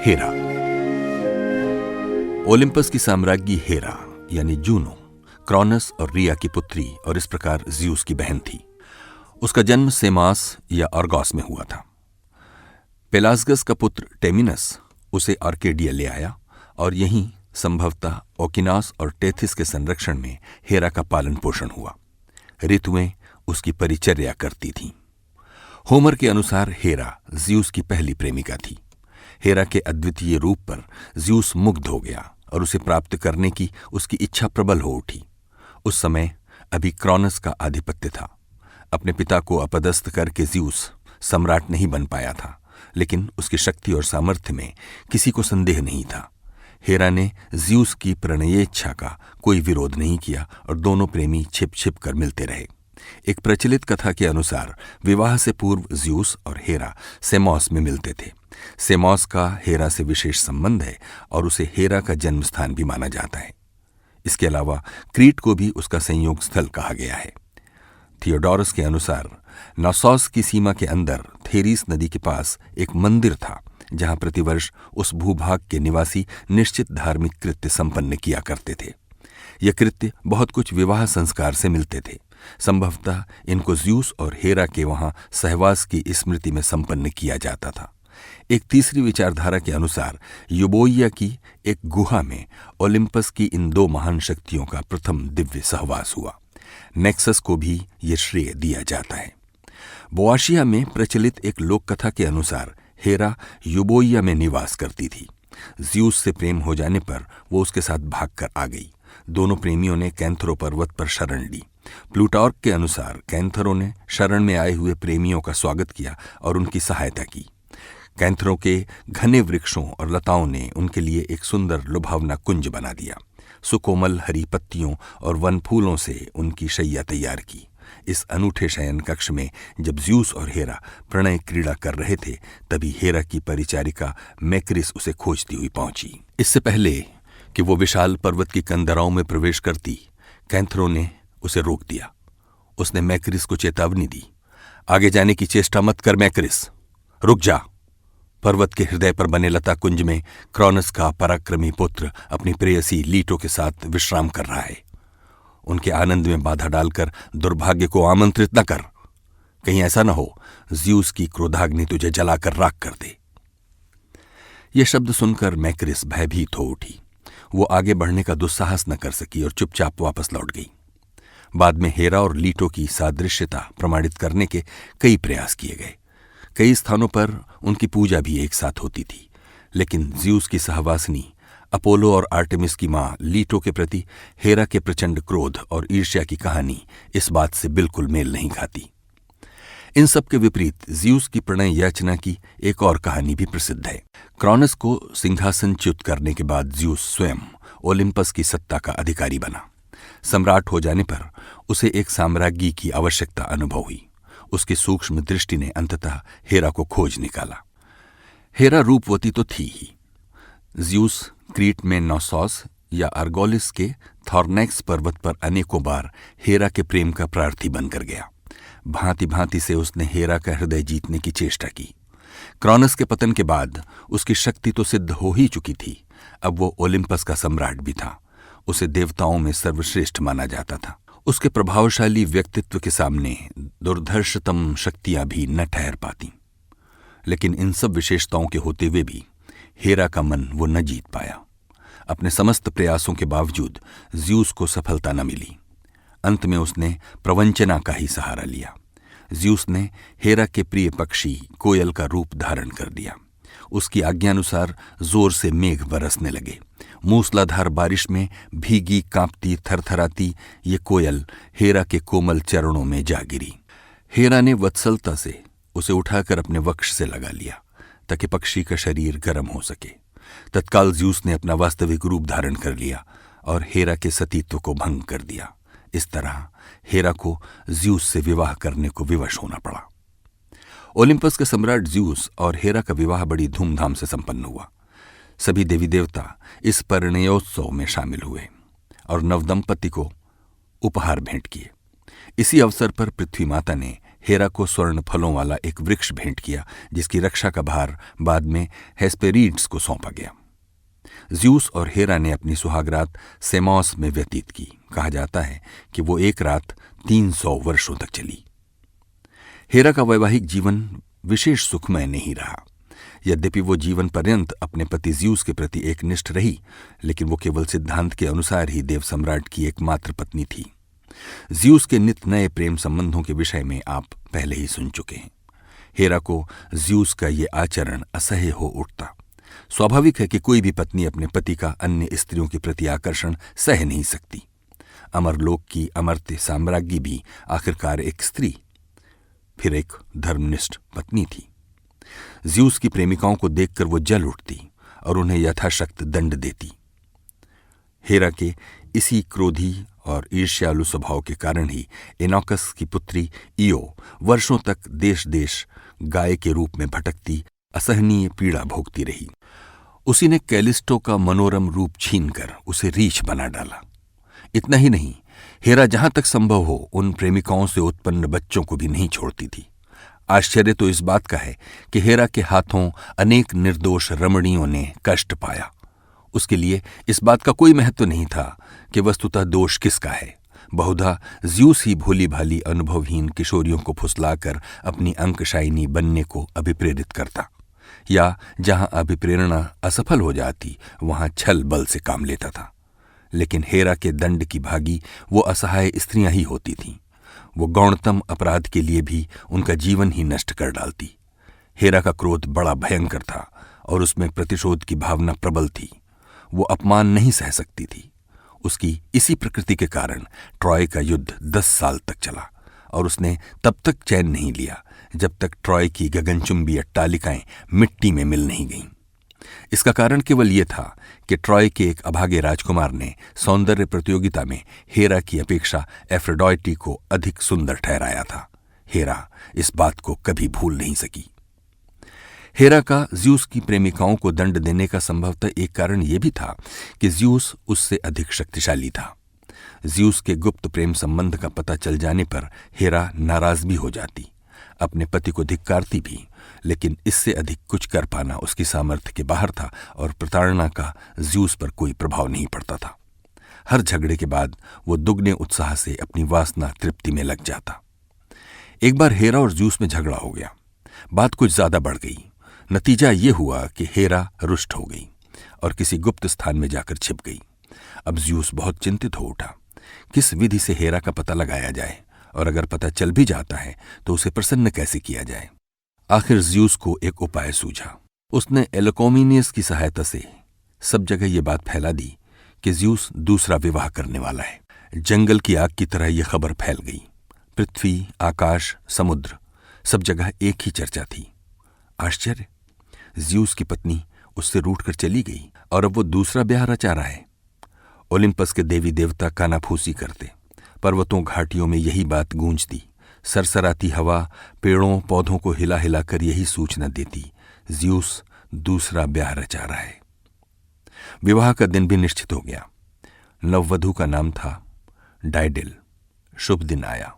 Hera. Olympus की साम्राज्ञी हेरा यानी Juno क्रॉनस और रिया की पुत्री और इस प्रकार ज़्यूस की बहन थी। उसका जन्म सेमास या आर्गोस में हुआ था। पेलासगस का पुत्र टेमिनस उसे आर्केडिया ले आया और यहीं संभवतः ओकिनास और टेथिस के संरक्षण में हेरा का पालन पोषण हुआ। ऋतुएं उसकी परिचर्या करती थीं। होमर के अनुसार हेरा ज़्यूस की पहली प्रेमिका थी। हेरा के अद्वितीय रूप पर ज़्यूस मुग्ध हो गया और उसे प्राप्त करने की उसकी इच्छा प्रबल हो उठी। उस समय अभी क्रॉनस का आधिपत्य था। अपने पिता को अपदस्थ करके ज़्यूस सम्राट नहीं बन पाया था, लेकिन उसकी शक्ति और सामर्थ्य में किसी को संदेह नहीं था। हेरा ने ज़्यूस की प्रणयेच्छा का कोई विरोध नहीं किया और दोनों प्रेमी छिप छिप कर मिलते रहे। एक प्रचलित कथा के अनुसार विवाह से पूर्व ज़्यूस और हेरा सेमॉस में मिलते थे। सेमॉस का हेरा से विशेष संबंध है और उसे हेरा का जन्म स्थान भी माना जाता है। इसके अलावा क्रीट को भी उसका संयोग स्थल कहा गया है। थियोडोरस के अनुसार नॉसॉस की सीमा के अंदर थेरीस नदी के पास एक मंदिर था, जहां प्रतिवर्ष उस भूभाग के निवासी निश्चित धार्मिक कृत्य संपन्न किया करते थे। यह कृत्य बहुत कुछ विवाह संस्कार से मिलते थे। संभवतः इनको ज़्यूस और हेरा के वहां सहवास की स्मृति में संपन्न किया जाता था। एक तीसरी विचारधारा के अनुसार यूबोइया की एक गुहा में ओलिम्पस की इन दो महान शक्तियों का प्रथम दिव्य सहवास हुआ। नेक्सस को भी ये श्रेय दिया जाता है। बोआशिया में प्रचलित एक लोक कथा के अनुसार हेरा यूबोइया में निवास करती थी। ज़्यूस से प्रेम हो जाने पर वो उसके साथ भागकर आ गई। दोनों प्रेमियों ने कैंथरो पर्वत पर शरण ली। प्लूटार्क के अनुसार कैंथरो ने शरण में आए हुए प्रेमियों का स्वागत किया और उनकी सहायता की। कैंथरो के घने वृक्षों और लताओं ने उनके लिए एक सुंदर लुभावना कुंज बना दिया। सुकोमल हरी पत्तियों और वन फूलों से उनकी शैया तैयार की। इस अनूठे शयन कक्ष में जब ज़्यूस और हेरा प्रणय क्रीड़ा कर रहे थे, तभी हेरा की परिचारिका मैक्रिस उसे खोजती हुई पहुंची। इससे पहले कि वो विशाल पर्वत की कंदराओं में प्रवेश करती, कैंथरो ने उसे रोक दिया। उसने मैक्रिस को चेतावनी दी, आगे जाने की चेष्टा मत कर मैक्रिस, रुक जा। पर्वत के हृदय पर बने लता कुंज में क्रॉनस का पराक्रमी पुत्र अपनी प्रेयसी लीटो के साथ विश्राम कर रहा है। उनके आनंद में बाधा डालकर दुर्भाग्य को आमंत्रित न कर। कहीं ऐसा न हो ज़्यूस की क्रोधाग्नि तुझे जलाकर राख कर दे। ये शब्द सुनकर मैक्रिस भयभीत हो उठी। वो आगे बढ़ने का दुस्साहस न कर सकी और चुपचाप वापस लौट गई। बाद में हेरा और लीटो की सादृश्यता प्रमाणित करने के कई प्रयास किए गए। कई स्थानों पर उनकी पूजा भी एक साथ होती थी, लेकिन ज़्यूस की सहवासिनी अपोलो और आर्टेमिस की मां लीटो के प्रति हेरा के प्रचंड क्रोध और ईर्ष्या की कहानी इस बात से बिल्कुल मेल नहीं खाती। इन सब के विपरीत ज़्यूस की प्रणय याचना की एक और कहानी भी प्रसिद्ध है। क्रॉनस को सिंहासनच्युत करने के बाद ज़्यूस स्वयं ओलिम्पस की सत्ता का अधिकारी बना। सम्राट हो जाने पर उसे एक साम्राज्ञी की आवश्यकता अनुभव हुई। उसकी सूक्ष्म दृष्टि ने अंततः हेरा को खोज निकाला। हेरा रूपवती तो थी ही। ज़्यूस क्रीट में नॉसॉस या आर्गोलिस के थॉर्नेक्स पर्वत पर अनेकों बार हेरा के प्रेम का प्रार्थी बनकर गया। भांति भांति से उसने हेरा का हृदय जीतने की चेष्टा की। क्रॉनस के पतन के बाद उसकी शक्ति तो सिद्ध हो ही चुकी थी। अब वो ओलिम्पस का सम्राट भी था। उसे देवताओं में सर्वश्रेष्ठ माना जाता था। उसके प्रभावशाली व्यक्तित्व के सामने दुर्धर्षतम शक्तियां भी न ठहर पाती। लेकिन इन सब विशेषताओं के होते हुए भी हेरा का मन वो न जीत पाया। अपने समस्त प्रयासों के बावजूद ज़्यूस को सफलता न मिली। अंत में उसने प्रवंचना का ही सहारा लिया। ज़्यूस ने हेरा के प्रिय पक्षी कोयल का रूप धारण कर दिया। उसकी आज्ञानुसार जोर से मेघ बरसने लगे। मूसलाधार बारिश में भीगी कांपती थरथराती ये कोयल हेरा के कोमल चरणों में जा गिरी। हेरा ने वत्सलता से उसे उठाकर अपने वक्ष से लगा लिया ताकि पक्षी का शरीर गर्म हो सके। तत्काल ज़्यूस ने अपना वास्तविक रूप धारण कर लिया और हेरा के सतीत्व को भंग कर दिया। इस तरह हेरा को ज़्यूस से विवाह करने को विवश होना पड़ा। ओलिम्पस के सम्राट ज़्यूस और हेरा का विवाह बड़ी धूमधाम से संपन्न हुआ। सभी देवी देवता इस परिणयोत्सव में शामिल हुए और नवदंपति को उपहार भेंट किए। इसी अवसर पर पृथ्वी माता ने हेरा को स्वर्ण फलों वाला एक वृक्ष भेंट किया, जिसकी रक्षा का भार बाद में हेस्पेरिड्स को सौंपा गया। ज़्यूस और हेरा ने अपनी सुहागरात सेमॉस में व्यतीत की। कहा जाता है कि वो एक रात 300 वर्षों तक चली। हेरा का वैवाहिक जीवन विशेष सुखमय नहीं रहा। यद्यपि वो जीवन पर्यंत अपने पति ज़्यूस के प्रति एकनिष्ठ रही, लेकिन वो केवल सिद्धांत के अनुसार ही देव सम्राट की एकमात्र पत्नी थी। ज़्यूस के नित नए प्रेम संबंधों के विषय में आप पहले ही सुन चुके हैं। हेरा को ज़्यूस का ये आचरण असह्य हो उठता। स्वाभाविक है कि कोई भी पत्नी अपने पति का अन्य स्त्रियों के प्रति आकर्षण सह नहीं सकती। अमरलोक की अमर्त्य साम्राज्ञी भी आखिरकार एक स्त्री, फिर एक धर्मनिष्ठ पत्नी थी। ज़्यूस की प्रेमिकाओं को देखकर वो जल उठती और उन्हें यथाशक्त दंड देती। हेरा के इसी क्रोधी और ईर्ष्यालु स्वभाव के कारण ही एनोकस की पुत्री ईओ वर्षों तक देश देश गाय के रूप में भटकती असहनीय पीड़ा भोगती रही। उसी ने कैलिस्टो का मनोरम रूप छीनकर उसे रीछ बना डाला। इतना ही नहीं, हेरा जहां तक संभव हो उन प्रेमिकाओं से उत्पन्न बच्चों को भी नहीं छोड़ती थी। आश्चर्य तो इस बात का है कि हेरा के हाथों अनेक निर्दोष रमणियों ने कष्ट पाया। उसके लिए इस बात का कोई महत्व नहीं था कि वस्तुतः दोष किसका है। बहुधा ज़्यूस ही भोली भाली अनुभवहीन किशोरियों को फुसलाकर अपनी अंकशायिनी बनने को अभिप्रेरित करता, या जहां अभिप्रेरणा असफल हो जाती वहां छल बल से काम लेता था। लेकिन हेरा के दंड की भागी वो असहाय स्त्रियां ही होती थीं। वो गौणतम अपराध के लिए भी उनका जीवन ही नष्ट कर डालती। हेरा का क्रोध बड़ा भयंकर था और उसमें प्रतिशोध की भावना प्रबल थी। वो अपमान नहीं सह सकती थी। उसकी इसी प्रकृति के कारण ट्रॉय का युद्ध 10 साल तक चला और उसने तब तक चैन नहीं लिया जब तक ट्रॉय की गगनचुंबी अट्टालिकाएं मिट्टी में मिल नहीं गईं। इसका कारण केवल ये था कि ट्रॉय के एक अभागे राजकुमार ने सौंदर्य प्रतियोगिता में हेरा की अपेक्षा एफ्रोडाइटी को अधिक सुंदर ठहराया था। हेरा इस बात को कभी भूल नहीं सकी। हेरा का ज़्यूस की प्रेमिकाओं को दंड देने का संभवतः एक कारण यह भी था कि ज़्यूस उससे अधिक शक्तिशाली था। ज़्यूस के गुप्त प्रेम संबंध का पता चल जाने पर हेरा नाराज भी हो जाती, अपने पति को धिक्कारती भी, लेकिन इससे अधिक कुछ कर पाना उसकी सामर्थ्य के बाहर था और प्रताड़ना का ज़्यूस पर कोई प्रभाव नहीं पड़ता था। हर झगड़े के बाद वो दुगने उत्साह से अपनी वासना तृप्ति में लग जाता। एक बार हेरा और ज़्यूस में झगड़ा हो गया। बात कुछ ज्यादा बढ़ गई। नतीजा ये हुआ कि हेरा रुष्ट हो गई और किसी गुप्त स्थान में जाकर छिप गई। अब ज़्यूस बहुत चिंतित हो उठा। किस विधि से हेरा का पता लगाया जाए, और अगर पता चल भी जाता है तो उसे प्रसन्न कैसे किया जाए। आखिर ज़्यूस को एक उपाय सूझा। उसने एलोकोमिनियस की सहायता से सब जगह ये बात फैला दी कि ज़्यूस दूसरा विवाह करने वाला है। जंगल की आग की तरह यह खबर फैल गई। पृथ्वी, आकाश, समुद्र, सब जगह एक ही चर्चा थी। आश्चर्य, ज़्यूस की पत्नी उससे रूठकर चली गई और अब वो दूसरा ब्याह रचा रहा है। ओलिम्पस के देवी देवता कानाफूसी करते। पर्वतों घाटियों में यही बात गूंजती। सरसराती हवा पेड़ों पौधों को हिला हिला कर यही सूचना देती, ज़्यूस दूसरा ब्याह रचा रहा है। विवाह का दिन भी निश्चित हो गया। नववधू का नाम था डाइडेल। शुभ दिन आया।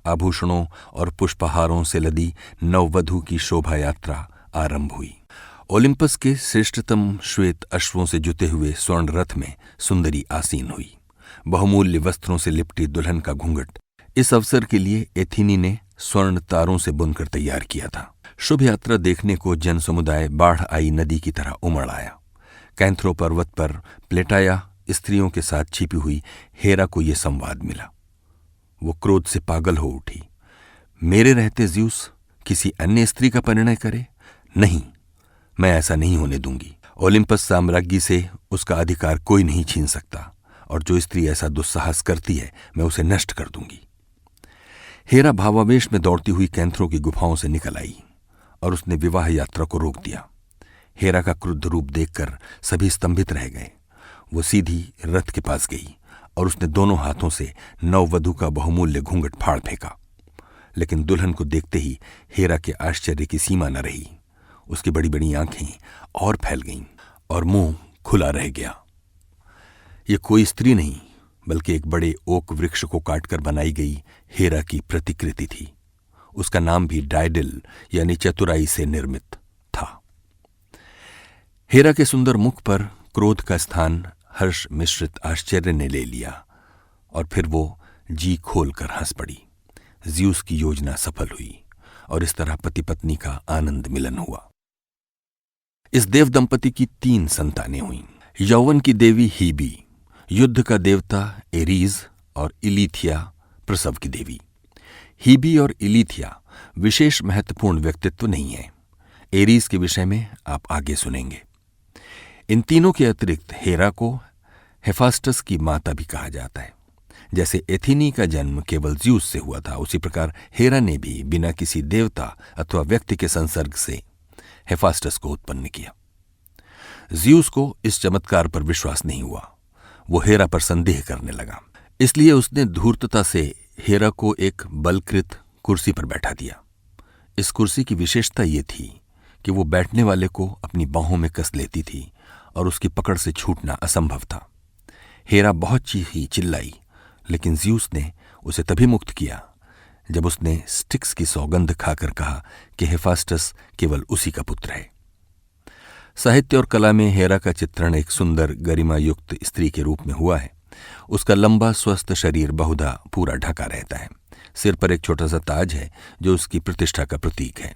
आभूषणों और पुष्पहारों से लदी नववधू की शोभा यात्रा आरंभ हुई। ओलिम्पस के श्रेष्ठतम श्वेत अश्वों से जुते हुए स्वर्ण रथ में सुंदरी आसीन हुई। बहुमूल्य वस्त्रों से लिपटी दुल्हन का घूंघट इस अवसर के लिए एथीनी ने स्वर्ण तारों से बुनकर तैयार किया था। शुभ यात्रा देखने को जन समुदाय बाढ़ आई नदी की तरह उमड़ आया। कैंथ्रो पर्वत पर प्लेटाया स्त्रियों के साथ छिपी हुई हेरा को यह संवाद मिला। वो क्रोध से पागल हो उठी। मेरे रहते ज़्यूस किसी अन्य स्त्री का परिणय करे? नहीं, मैं ऐसा नहीं होने दूंगी। ओलिम्पस साम्राज्ञी से उसका अधिकार कोई नहीं छीन सकता, और जो स्त्री ऐसा दुस्साहस करती है मैं उसे नष्ट कर दूंगी। हेरा भावावेश में दौड़ती हुई कैंथ्रो की गुफाओं से निकल आई और उसने विवाह यात्रा को रोक दिया। हेरा का क्रुद्ध रूप देखकर सभी स्तंभित रह गए। वो सीधी रथ के पास गई और उसने दोनों हाथों से नववधू का बहुमूल्य घूंघट फाड़ फेंका। लेकिन दुल्हन को देखते ही हेरा के आश्चर्य की सीमा न रही। उसकी बड़ी बड़ी आंखें और फैल गईं और मुंह खुला रह गया। ये कोई स्त्री नहीं बल्कि एक बड़े ओक वृक्ष को काटकर बनाई गई हेरा की प्रतिकृति थी। उसका नाम भी डायडिल यानी चतुराई से निर्मित था। हेरा के सुंदर मुख पर क्रोध का स्थान हर्ष मिश्रित आश्चर्य ने ले लिया और फिर वो जी खोलकर हंस पड़ी। ज़्यूस की योजना सफल हुई और इस तरह पति पत्नी का आनंद मिलन हुआ। इस देव दंपति की 3 संतानें हुईं। यौवन की देवी हीबी, युद्ध का देवता एरीज और इलीथिया प्रसव की देवी। हीबी और इलीथिया विशेष महत्वपूर्ण व्यक्तित्व नहीं है। एरीज के विषय में आप आगे सुनेंगे। इन तीनों के अतिरिक्त हेरा को हेफास्टस की माता भी कहा जाता है। जैसे एथीनी का जन्म केवल ज़्यूस से हुआ था, उसी प्रकार हेरा ने भी बिना किसी देवता अथवा व्यक्ति के संसर्ग से हेफास्टस को उत्पन्न किया। ज़्यूस को इस चमत्कार पर विश्वास नहीं हुआ। वो हेरा पर संदेह करने लगा, इसलिए उसने धूर्तता से हेरा को एक बलकृत कुर्सी पर बैठा दिया। इस कुर्सी की विशेषता ये थी कि वो बैठने वाले को अपनी बाहों में कस लेती थी और उसकी पकड़ से छूटना असंभव था। हेरा बहुत चीखी, चिल्लाई, लेकिन ज़्यूस ने उसे तभी मुक्त किया जब उसने स्टिक्स की सौगंध खाकर कहा कि हेफास्टस केवल उसी का पुत्र है। साहित्य और कला में हेरा का चित्रण एक सुंदर गरिमा युक्त स्त्री के रूप में हुआ है। उसका लंबा स्वस्थ शरीर बहुधा पूरा ढका रहता है। सिर पर एक छोटा सा ताज है जो उसकी प्रतिष्ठा का प्रतीक है।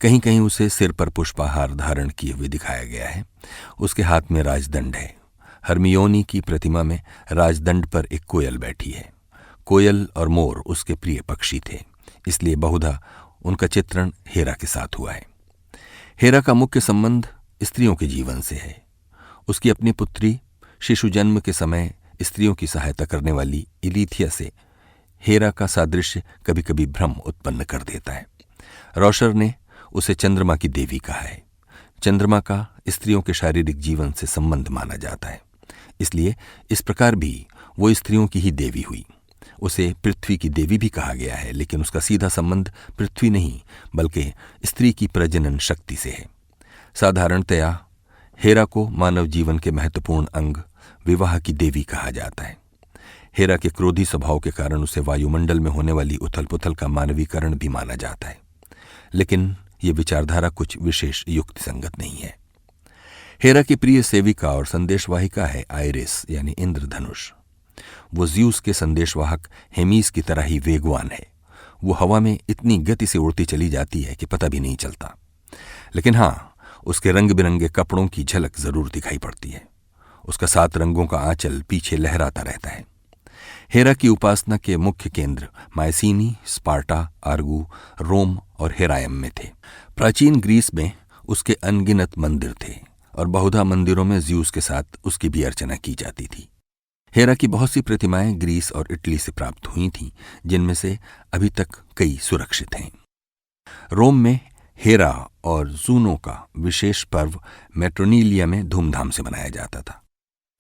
कहीं कहीं उसे सिर पर पुष्पहार धारण किए हुए दिखाया गया है। उसके हाथ में राजदंड है। हर्मियोनी की प्रतिमा में राजदंड पर एक कोयल बैठी है। कोयल और मोर उसके प्रिय पक्षी थे, इसलिए बहुधा उनका चित्रण हेरा के साथ हुआ है। हेरा का मुख्य संबंध स्त्रियों के जीवन से है। उसकी अपनी पुत्री शिशु जन्म के समय स्त्रियों की सहायता करने वाली इलीथिया से हेरा का सादृश्य कभी कभी भ्रम उत्पन्न कर देता है। रोशर ने उसे चंद्रमा की देवी कहा है। चंद्रमा का स्त्रियों के शारीरिक जीवन से संबंध माना जाता है, इसलिए इस प्रकार भी वो स्त्रियों की ही देवी हुई। उसे पृथ्वी की देवी भी कहा गया है, लेकिन उसका सीधा संबंध पृथ्वी नहीं बल्कि स्त्री की प्रजनन शक्ति से है। साधारणतया हेरा को मानव जीवन के महत्वपूर्ण अंग विवाह की देवी कहा जाता है। हेरा के क्रोधी स्वभाव के कारण उसे वायुमंडल में होने वाली उथल पुथल का मानवीकरण भी माना जाता है, लेकिन यह विचारधारा कुछ विशेष युक्ति संगत नहीं है। हेरा की प्रिय सेविका और संदेशवाहिका है आइरिस यानी इंद्रधनुष। वो ज़्यूस के संदेशवाहक हेमीस की तरह ही वेगवान है। वो हवा में इतनी गति से उड़ती चली जाती है कि पता भी नहीं चलता, लेकिन हाँ, उसके रंग बिरंगे कपड़ों की झलक जरूर दिखाई पड़ती है। उसका 7 रंगों का आंचल पीछे लहराता रहता है। हेरा की उपासना के मुख्य केंद्र मायसीनी, स्पार्टा, आर्गू, रोम और हेरायम में थे। प्राचीन ग्रीस में उसके अनगिनत मंदिर थे और बहुधा मंदिरों में ज़्यूस के साथ उसकी भी अर्चना की जाती थी। हेरा की बहुत सी प्रतिमाएं ग्रीस और इटली से प्राप्त हुई थीं, जिनमें से अभी तक कई सुरक्षित हैं। रोम में हेरा और जूनो का विशेष पर्व मैट्रोनीलिया में धूमधाम से मनाया जाता था।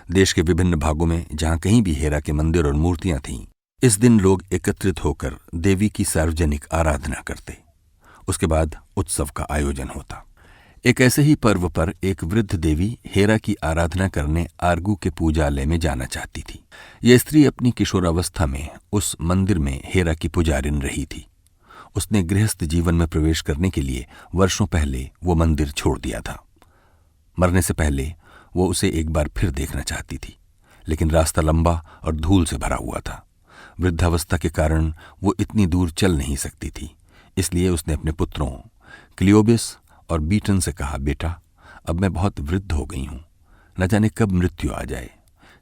देश के विभिन्न भागों में जहां कहीं भी हेरा के मंदिर और मूर्तियां थीं, इस दिन लोग एकत्रित होकर देवी की सार्वजनिक आराधना करते। उसके बाद उत्सव का आयोजन होता। एक ऐसे ही पर्व पर एक वृद्ध देवी हेरा की आराधना करने आर्गू के पूजालय में जाना चाहती थी। यह स्त्री अपनी किशोरावस्था में उस मंदिर में हेरा की पुजारिन रही थी। उसने गृहस्थ जीवन में प्रवेश करने के लिए वर्षों पहले वो मंदिर छोड़ दिया था। मरने से पहले वो उसे एक बार फिर देखना चाहती थी, लेकिन रास्ता लंबा और धूल से भरा हुआ था। वृद्धावस्था के कारण वो इतनी दूर चल नहीं सकती थी, इसलिए उसने अपने पुत्रों क्लियोबिस और बीटन से कहा, बेटा, अब मैं बहुत वृद्ध हो गई हूं, न जाने कब मृत्यु आ जाए।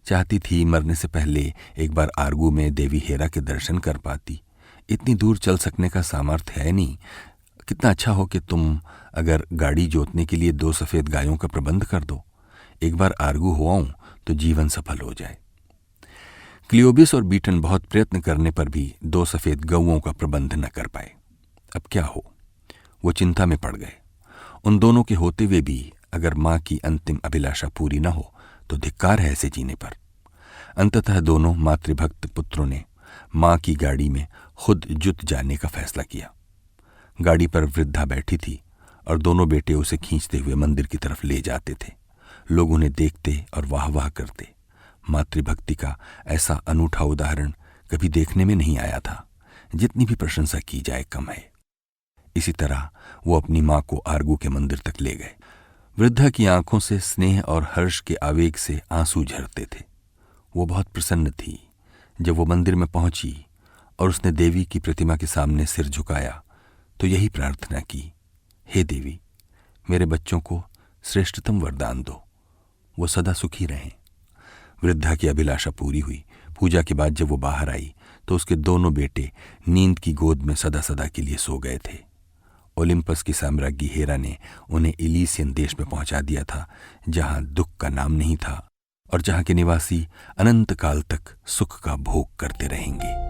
चाहती थी मरने से पहले एक बार आर्गू में देवी हेरा के दर्शन कर पाती। इतनी दूर चल सकने का सामर्थ्य है नहीं। कितना अच्छा हो कि तुम अगर गाड़ी जोतने के लिए 2 सफेद गायों का प्रबंध कर दो। एक बार आर्गू हो आऊं तो जीवन सफल हो जाए। क्लियोबिस और बीटन बहुत प्रयत्न करने पर भी 2 सफेद गौओं का प्रबंध न कर पाए। अब क्या हो? वो चिंता में पड़ गए। उन दोनों के होते हुए भी अगर मां की अंतिम अभिलाषा पूरी न हो तो धिक्कार है ऐसे जीने पर। अंततः दोनों मातृभक्त पुत्रों ने मां की गाड़ी में खुद जुत जाने का फैसला किया। गाड़ी पर वृद्धा बैठी थी और दोनों बेटे उसे खींचते हुए मंदिर की तरफ ले जाते थे। लोग उन्हें देखते और वाह वाह करते। मातृभक्ति का ऐसा अनूठा उदाहरण कभी देखने में नहीं आया था। जितनी भी प्रशंसा की जाए कम है। इसी तरह वो अपनी माँ को आर्गू के मंदिर तक ले गए। वृद्धा की आंखों से स्नेह और हर्ष के आवेग से आंसू झरते थे। वो बहुत प्रसन्न थी। जब वो मंदिर में पहुंची और उसने देवी की प्रतिमा के सामने सिर झुकाया तो यही प्रार्थना की, हे देवी, मेरे बच्चों को श्रेष्ठतम वरदान दो, वो सदा सुखी रहें। वृद्धा की अभिलाषा पूरी हुई। पूजा के बाद जब वो बाहर आई तो उसके दोनों बेटे नींद की गोद में सदा सदा के लिए सो गए थे। ओलिम्पस की साम्राज्ञी हेरा ने उन्हें इलीसियन देश में पहुंचा दिया था, जहां दुख का नाम नहीं था और जहां के निवासी अनंत काल तक सुख का भोग करते रहेंगे।